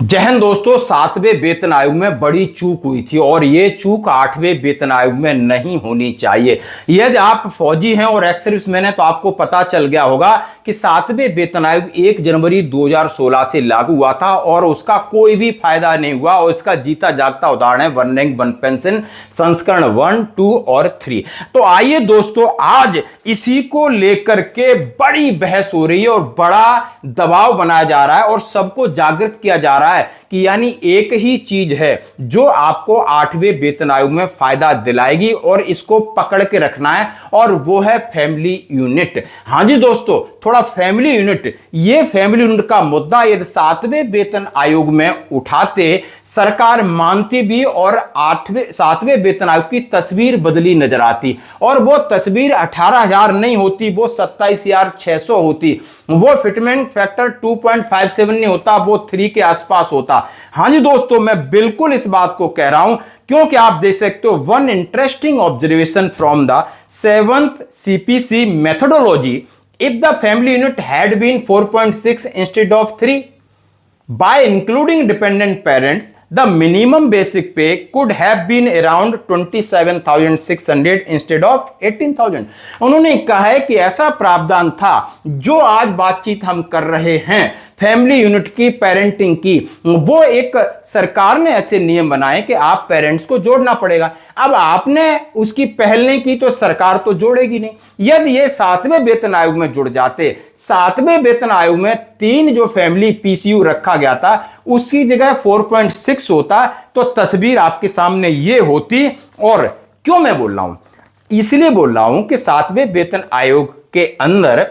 जय हिंद दोस्तों। 7वें वेतन आयोग में बड़ी चूक हुई थी और ये चूक 8वें वेतन आयोग में नहीं होनी चाहिए। यदि आप फौजी हैं और एक्स सर्विसमैन हैं तो आपको पता चल गया होगा कि 7वें वेतन आयोग 1 जनवरी 2016 से लागू हुआ था और उसका कोई भी फायदा नहीं हुआ और इसका जीता जागता उदाहरण है वन रैंक वन पेंशन संस्करण 1, 2 और 3। तो आइए दोस्तों, आज इसी को लेकर के बड़ी बहस हो रही है और बड़ा दबाव बनाया जा रहा है और सबको जागृत किया जा रहा है कि यानी एक ही चीज है जो आपको 8वें वेतन आयोग में फायदा दिलाएगी और इसको पकड़ के रखना है और वो है फैमिली यूनिट। हां जी दोस्तों, थोड़ा फैमिली यूनिट, ये फैमिली यूनिट का मुद्दा यदि 7वें वेतन आयोग में उठाते सरकार मानती भी और 7वें वेतन आयोग की तस्वीर बदली नजर आती और वो तस्वीर 18,000 नहीं होती, वो 27,600 होती। वो फिटमेंट फैक्टर 2.57 नहीं होता, वो 3 के आसपास होता। हां जी दोस्तों, मैं बिल्कुल इस बात को कह रहा हूं क्योंकि आप देख सकते हो one interesting observation from the 7th CPC methodology, if the family unit had been 4.6 instead of 3 by including dependent parent, the minimum basic pay could have been around 27,600 instead of 18,000। उन्होंने कहा है कि ऐसा प्रावधान था जो आज बातचीत हम कर रहे हैं फैमिली यूनिट की, पेरेंटिंग की, वो एक सरकार ने ऐसे नियम बनाए कि आप पेरेंट्स को जोड़ना पड़ेगा। अब आपने उसकी पहल नहीं की तो सरकार तो जोड़ेगी नहीं। यदि ये 7वें वेतन आयोग में जुड़ जाते, 7वें वेतन आयोग में 3 जो फैमिली पीसीयू रखा गया था उसकी जगह 4.6 होता तो तस्वीर आपके सामने ये होती। और क्यों मैं बोल रहा हूं, इसलिए बोल रहा हूं कि 7वें वेतन आयोग के अंदर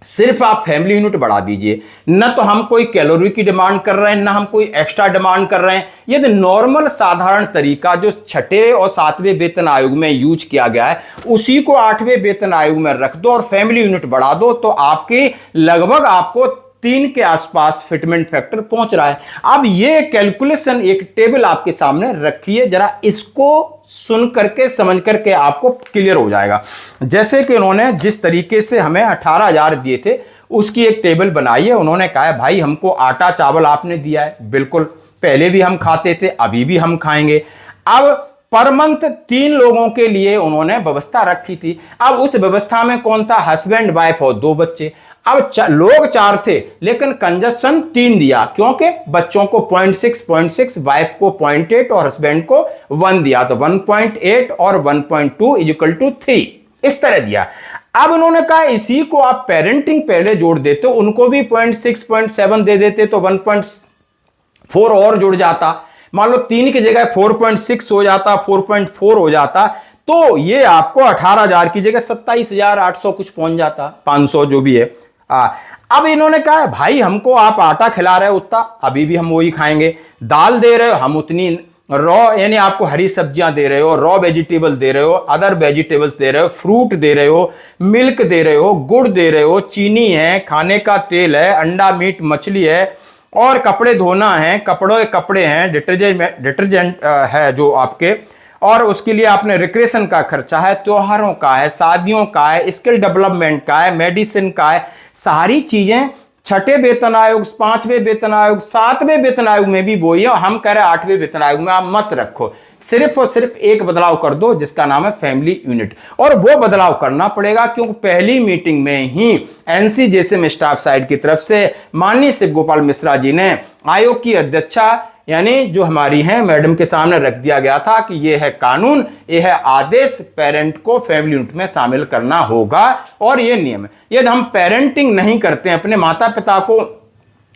सिर्फ आप फैमिली यूनिट बढ़ा दीजिए, न तो हम कोई कैलोरी की डिमांड कर रहे हैं न हम कोई एक्स्ट्रा डिमांड कर रहे हैं। यदि नॉर्मल साधारण तरीका जो 6ठे और 7वें वेतन आयोग में यूज किया गया है उसी को 8वें वेतन आयोग में रख दो और फैमिली यूनिट बढ़ा दो तो आपके लगभग आपको 3 के आसपास फिटमेंट फैक्टर पहुंच रहा है। अब ये कैलकुलेशन एक टेबल आपके सामने रखिए, जरा इसको सुन करके समझ करके आपको क्लियर हो जाएगा। जैसे कि उन्होंने जिस तरीके से हमें 18,000 दिए थे उसकी एक टेबल बनाई है। उन्होंने कहा है भाई हमको आटा चावल आपने दिया है, बिल्कुल पहले भी हम खाते थे अभी भी हम खाएंगे। अब पर मंथ 3 लोगों के लिए उन्होंने व्यवस्था रखी थी। अब उस व्यवस्था में कौन था, हस्बैंड वाइफ और 2 बच्चे। अब लोग 4 थे लेकिन कंजप्शन 3 दिया क्योंकि बच्चों को 0.6, वाइफ को 0.8 और हस्बैंड को 1 दिया, तो 1.8 और 1.2 इक्वल टू 3 इस तरह दिया। अब उन्होंने कहा इसी को आप पेरेंटिंग पहले जोड़ देते, उनको भी 0.6, 0.7 दे देते तो 1.4 और जुड़ जाता। मान लो 3 की जगह 4.6 हो जाता, 4.4 हो जाता तो ये आपको 18,000 की जगह 27,800 कुछ पहुंच जाता, 500 जो भी है। अब इन्होंने कहा भाई हमको आप आटा खिला रहे हो उतना, अभी भी हम वही खाएंगे। दाल दे रहे हो हम उतनी, रॉ यानी आपको हरी सब्जियां दे रहे हो, रॉ वेजिटेबल दे रहे हो, अदर वेजिटेबल्स दे रहे हो, फ्रूट दे रहे हो, मिल्क दे रहे हो, गुड़ दे रहे हो, चीनी है, खाने का तेल है, अंडा मीट मछली है और कपड़े धोना है, कपड़े हैं, डिटर्जेंट है जो आपके, और उसके लिए आपने रिक्रेशन का खर्चा है, त्योहारों का है, शादियों का है, स्किल डेवलपमेंट का है, मेडिसिन का है, सारी चीजें 6ठे वेतन आयोग, 5वें वेतन आयोग, 7वें वेतन आयोग में भी वही है। हम कह रहे हैं 8वें वेतन आयोग में आप मत रखो, सिर्फ और सिर्फ एक बदलाव कर दो जिसका नाम है फैमिली यूनिट। और वो बदलाव करना पड़ेगा क्योंकि पहली मीटिंग में ही NCJSM स्टाफ साइड की तरफ से माननीय शिव गोपाल मिश्रा जी ने आयोग की अध्यक्षा यानी जो हमारी हैं मैडम के सामने रख दिया गया था कि ये है कानून, ये है आदेश, पेरेंट को फैमिली यूनिट में शामिल करना होगा और ये नियम है। यदि हम पेरेंटिंग नहीं करते हैं, अपने माता पिता को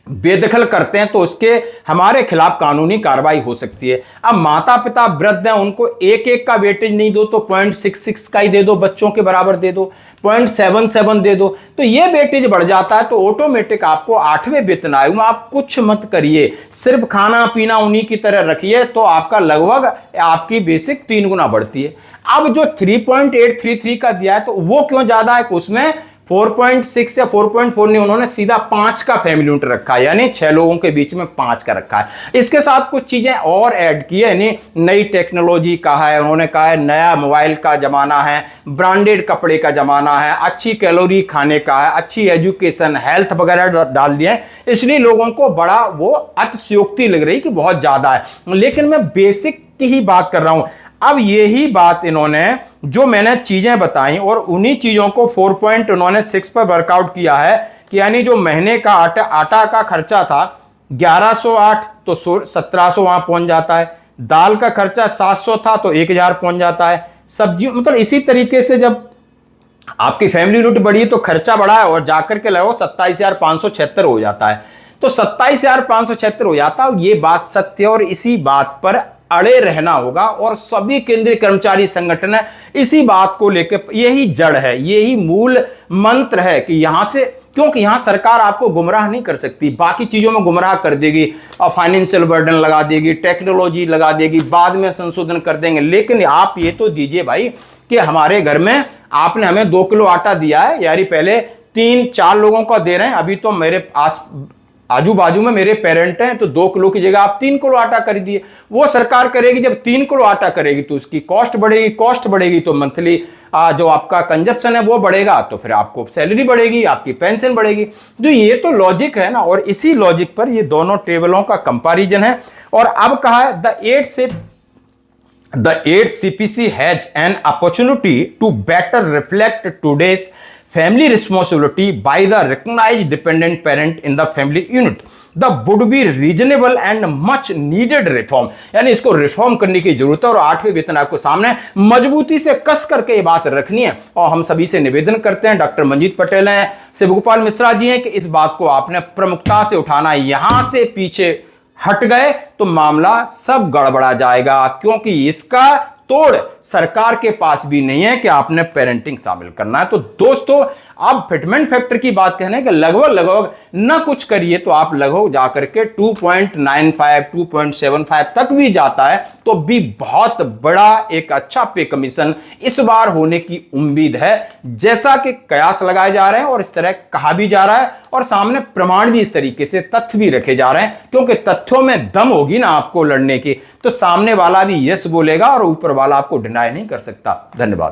बेदखल करते हैं तो उसके हमारे खिलाफ कानूनी कार्रवाई हो सकती है। अब माता पिता वृद्ध हैं, उनको एक का वेटेज नहीं दो तो 0.66 का ही दे दो, बच्चों के बराबर दे दो, 0.77 दे दो, तो ये वेटेज बढ़ जाता है तो ऑटोमेटिक आपको 8वें वेतन आयोग में आप कुछ मत करिए, सिर्फ खाना पीना उन्हीं की तरह रखिए तो आपका लगभग आपकी बेसिक 3 गुना बढ़ती है। अब जो 3.833 का दिया है तो वो क्यों ज्यादा है, उसमें 4.6 या 4.4 नहीं, उन्होंने सीधा 5 का फैमिली यूनिट रखा है, यानी 6 लोगों के बीच में 5 का रखा है। इसके साथ कुछ चीजें और ऐड की है, यानी नई टेक्नोलॉजी कहा है, उन्होंने कहा है नया मोबाइल का जमाना है, ब्रांडेड कपड़े का जमाना है, अच्छी कैलोरी खाने का है, अच्छी एजुकेशन, हेल्थ वगैरह डाल दिए, इसलिए लोगों को बड़ा वो अतिशयोक्ति लग रही कि बहुत ज्यादा है। लेकिन मैं बेसिक की ही बात कर रहा हूं। अब यही बात इन्होंने जो मैंने चीजें बताई और उन्हीं चीजों को 4.6 पर वर्कआउट किया है कि यानी जो महीने का आटा का खर्चा था 1108 तो 1700 वहां पहुंच जाता है, दाल का खर्चा 700 था तो 1000 पहुंच जाता है, सब्जी मतलब इसी तरीके से जब आपकी फैमिली यूनिट बढ़ी तो खर्चा बढ़ा है और जाकर के लगभग 27,576 हो जाता है। तो 27,576 हो जाता है। ये बात सत्य और इसी बात पर अड़े रहना होगा और सभी केंद्रीय कर्मचारी संगठन है इसी बात को लेकर, यही जड़ है, यही मूल मंत्र है कि यहां से, क्योंकि यहां सरकार आपको गुमराह नहीं कर सकती, बाकी चीजों में गुमराह कर देगी और फाइनेंशियल बर्डन लगा देगी, टेक्नोलॉजी लगा देगी, बाद में संशोधन कर देंगे। लेकिन आप ये तो दीजिए भाई कि हमारे घर में आपने हमें 2 किलो आटा दिया है, यानी पहले 3-4 लोगों का दे रहे हैं, अभी तो मेरे आजू बाजू में मेरे पेरेंट हैं तो 2 किलो की जगह आप 3 किलो आटा कर दिए। वो सरकार करेगी, जब 3 किलो आटा करेगी तो उसकी कॉस्ट बढ़ेगी तो मंथली जो आपका कंजप्शन है वो बढ़ेगा, तो फिर आपको सैलरी बढ़ेगी, आपकी पेंशन बढ़ेगी। तो ये तो लॉजिक है ना, और इसी लॉजिक पर ये दोनों टेबलों का कंपैरिजन है। और अब कहा है The 8th CPC has an opportunity to better reflect today's family responsibility by the recognized dependent parent in the family unit. The would be reasonable and much needed reform. यानी इसको रिफॉर्म करने की जरूरत है और 8वें वेतन आयोग को सामने मजबूती से कस करके ये बात रखनी है। और हम सभी से निवेदन करते हैं, डॉक्टर मंजीत पटेल हैं, शिवगोपाल मिश्रा जी हैं, कि इस बात को आपने प्रमुखता से उठाना है। यहां से पीछे हट गए तो मामला सब गड़बड़ा जाएगा, क्योंकि इसका तोड़ सरकार के पास भी नहीं है कि आपने पेरेंटिंग शामिल करना है। तो दोस्तों अब फिटमेंट फैक्टर की बात कहने के लगभग न कुछ करिए तो आप लगभग जाकर के 2.95 2.75 तक भी जाता है, तो भी बहुत बड़ा एक अच्छा पे कमीशन इस बार होने की उम्मीद है, जैसा कि कयास लगाए जा रहे हैं और इस तरह कहा भी जा रहा है और सामने प्रमाण भी इस तरीके से तथ्य भी रखे जा रहे हैं। क्योंकि तथ्यों में दम होगी ना आपको लड़ने की, तो सामने वाला भी यस बोलेगा और ऊपर वाला आपको डिनाई नहीं कर सकता। धन्यवाद।